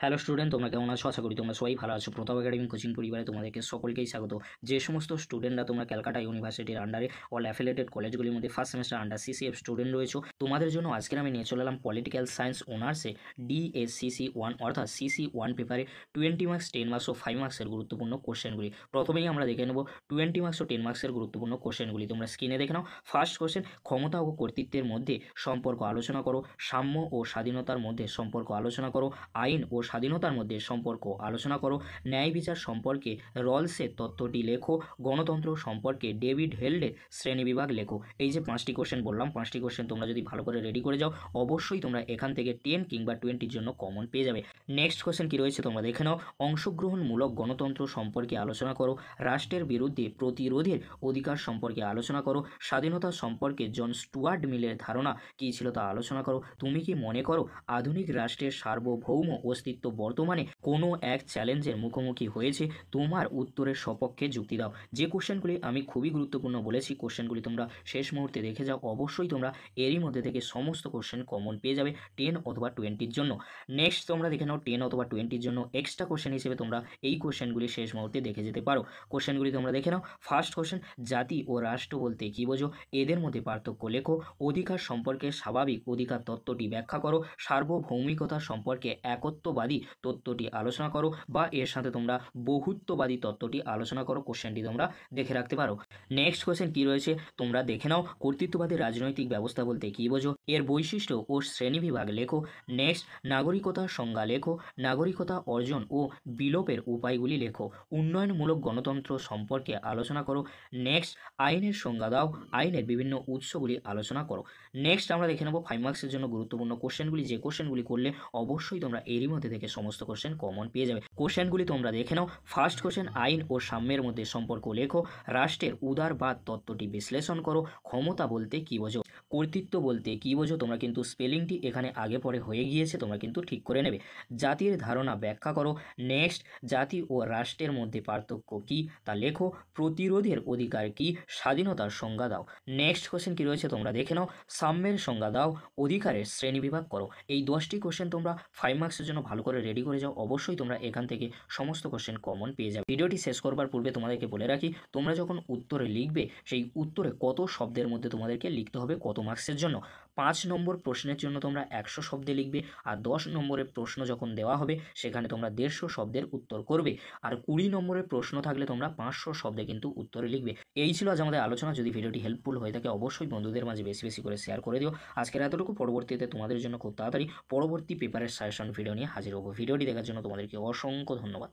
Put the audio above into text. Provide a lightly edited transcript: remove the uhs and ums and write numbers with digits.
Hello student, তোমরা কেমন আছো? আশা করি তোমরা সবাই ভালো আছো। প্রতাপ একাডেমি কোচিং পরিবারে তোমাদেরকে সকলকেই স্বাগত। যে সমস্ত স্টুডেন্টরা তোমরা ক্যালকাটা ইউনিভার্সিটির আন্ডারে অল অ্যাফিলিয়েটেড কলেজগুলির মধ্যে first semester under CCF student রয়েছো, তোমাদের জন্য আজকের আমি নিয়ে চলে এলাম পলিটিক্যাল সায়েন্স অনার্সে DSCC 1 অর্থাৎ CC1 পেপারে 20 মার্কস, 10 মার্কস ও 5 মার্কসের গুরুত্বপূর্ণ কোশ্চেনগুলি। প্রথমেই আমরা দেখে নেব 20 মার্কস ও 10 মার্কসের গুরুত্বপূর্ণ কোশ্চেনগুলি। তোমরা স্ক্রিনে দেখে নাও। ফার্স্ট কোশ্চেন, ক্ষমতা ও কর্তৃত্বের মধ্যে সম্পর্ক আলোচনা করো। সাম্য ও স্বাধীনতার মধ্যে সম্পর্ক আলোচনা করো। আইন ও স্বাধীনতার মধ্যে সম্পর্ক আলোচনা করো। ন্যায় বিচার সম্পর্কে রলসের তত্ত্বটি লেখো। গণতন্ত্র সম্পর্কে ডেভিড হেল্ডের শ্রেণীবিভাগ লেখো। এই যে 5টি কোশ্চেন বললাম, 5টি কোশ্চেন তোমরা যদি ভালো করে রেডি করে যাও, অবশ্যই তোমরা এখান থেকে 10 কিংবা 20-র জন্য কমন পেয়ে যাবে। নেক্সট কোশ্চেন কি রয়েছে তোমরা দেখে নাও। অংশগ্রহণমূলক গণতন্ত্র সম্পর্কে আলোচনা করো। রাষ্ট্রের বিরুদ্ধে প্রতিরোধের অধিকার সম্পর্কে আলোচনা করো। স্বাধীনতা সম্পর্কে জন স্টুয়ার্ট মিলের ধারণা কী ছিল তা আলোচনা করো। তুমি কি মনে করো আধুনিক রাষ্ট্রের সার্বভৌম অস্তিত্ব বর্তমানে কোনো এক চ্যালেঞ্জের মুখোমুখি হয়েছে? তোমার উত্তরের সপক্ষে যুক্তি দাও। যে কোশ্চেনগুলি আমি খুবই গুরুত্বপূর্ণ বলেছি, কোশ্চেনগুলি তোমরা শেষ মুহূর্তে দেখে যাও, অবশ্যই তোমরা এরই মধ্যে থেকে সমস্ত কোশ্চেন কমন পেয়ে যাবে 10 অথবা 20-র জন্য। নেক্সট তোমরা দেখে নাও 10 অথবা 20-র জন্য এক্সট্রা কোশ্চেন হিসেবে তোমরা এই কোশ্চেনগুলি শেষ মুহূর্তে দেখে যেতে পারো। কোশ্চেনগুলি তোমরা দেখে নাও। ফার্স্ট কোশ্চেন, জাতি ও রাষ্ট্র বলতে কী বোঝো? এদের মধ্যে পার্থক্য লেখো। অধিকার সম্পর্কে স্বাভাবিক অধিকার তত্ত্বটি ব্যাখ্যা করো। সার্বভৌমিকতা সম্পর্কে একত্ববাদী তত্ত্বটি আলোচনা করো, বা এর সাথে তোমরা বহুত্ববাদী তত্ত্বটি আলোচনা করো। কোশ্চেনটি তোমরা দেখে রাখতে পারো। নেক্সট কোশ্চেন কি রয়েছে তোমরা দেখে নাও। কর্তৃত্ববাদী রাজনৈতিক ব্যবস্থা বলতে কী বোঝো? এর বৈশিষ্ট্য ও শ্রেণীবিভাগ লেখো। নেক্সট, নাগরিকতার সংজ্ঞা লেখো। নাগরিকতা অর্জন ও বিলোপের উপায়গুলি লেখো। উন্নয়নমূলক গণতন্ত্র সম্পর্কে আলোচনা করো। নেক্সট, আইনের সংজ্ঞা দাও। আইনের বিভিন্ন উৎসগুলি আলোচনা করো। নেক্সট আমরা দেখে নেব 5 মার্কসের জন্য গুরুত্বপূর্ণ কোশ্চেনগুলি। যে কোশ্চেনগুলি করলে অবশ্যই তোমরা এরই মধ্যে থেকে সমস্ত কোশ্চেন কমন পেয়ে যাবে। কোশ্চেনগুলি তোমরা দেখে নাও। ফার্স্ট কোশ্চেন, আইন ও সাম্যের মধ্যে সম্পর্ক লেখো। রাষ্ট্রের উদারবাদ তত্ত্বটি বিশ্লেষণ করো। ক্ষমতা বলতে কী বোঝো? কর্তৃত্ব বলতে কী বোঝো? তোমরা কিন্তু স্পেলিংটি এখানে আগে পরে হয়ে গিয়েছে, তোমরা কিন্তু ঠিক করে নেবে। জাতির ধারণা ব্যাখ্যা করো। নেক্সট, জাতি ও রাষ্ট্রের মধ্যে পার্থক্য কী তা লেখো। প্রতিরোধের অধিকার কী? স্বাধীনতার সংজ্ঞা দাও। নেক্সট কোশ্চেন কি রয়েছে তোমরা দেখে নাও। সাম্যের সংজ্ঞা দাও। অধিকারের শ্রেণীবিভাগ করো। এই 10টি কোশ্চেন তোমরা 5 মার্কসের জন্য ভালো করে রেডি করে যাও, অবশ্যই তোমরা এখান থেকে সমস্ত কোশ্চেন কমন পেয়ে যাবে। ভিডিওটি শেষ করবার পূর্বে তোমাদেরকে বলে রাখি, তোমরা যখন উত্তরে লিখবে, সেই উত্তরে কত শব্দের মধ্যে তোমাদেরকে লিখতে হবে কত মার্কসের জন্য। 5 নম্বর প্রশ্নের জন্য তোমরা 100 শব্দে লিখবে, আর 10 নম্বরের প্রশ্ন যখন দেওয়া হবে সেখানে তোমরা 150 শব্দের উত্তর করবে, আর 20 নম্বরের প্রশ্ন থাকলে তোমরা 500 শব্দে কিন্তু উত্তরে লিখবে। এই ছিল আজ আমাদের আলোচনা। যদি ভিডিওটি হেল্পফুল হয়ে থাকে অবশ্যই বন্ধুদের মাঝে বেশি বেশি করে শেয়ার করে দিও। আজকের এতটুকু। পরবর্তীতে তোমাদের জন্য খুব তাড়াতাড়ি পরবর্তী পেপারের সাজেশন ভিডিও নিয়ে হাজির হবো। ভিডিওটি দেখার জন্য তোমাদেরকে অসংখ্য ধন্যবাদ।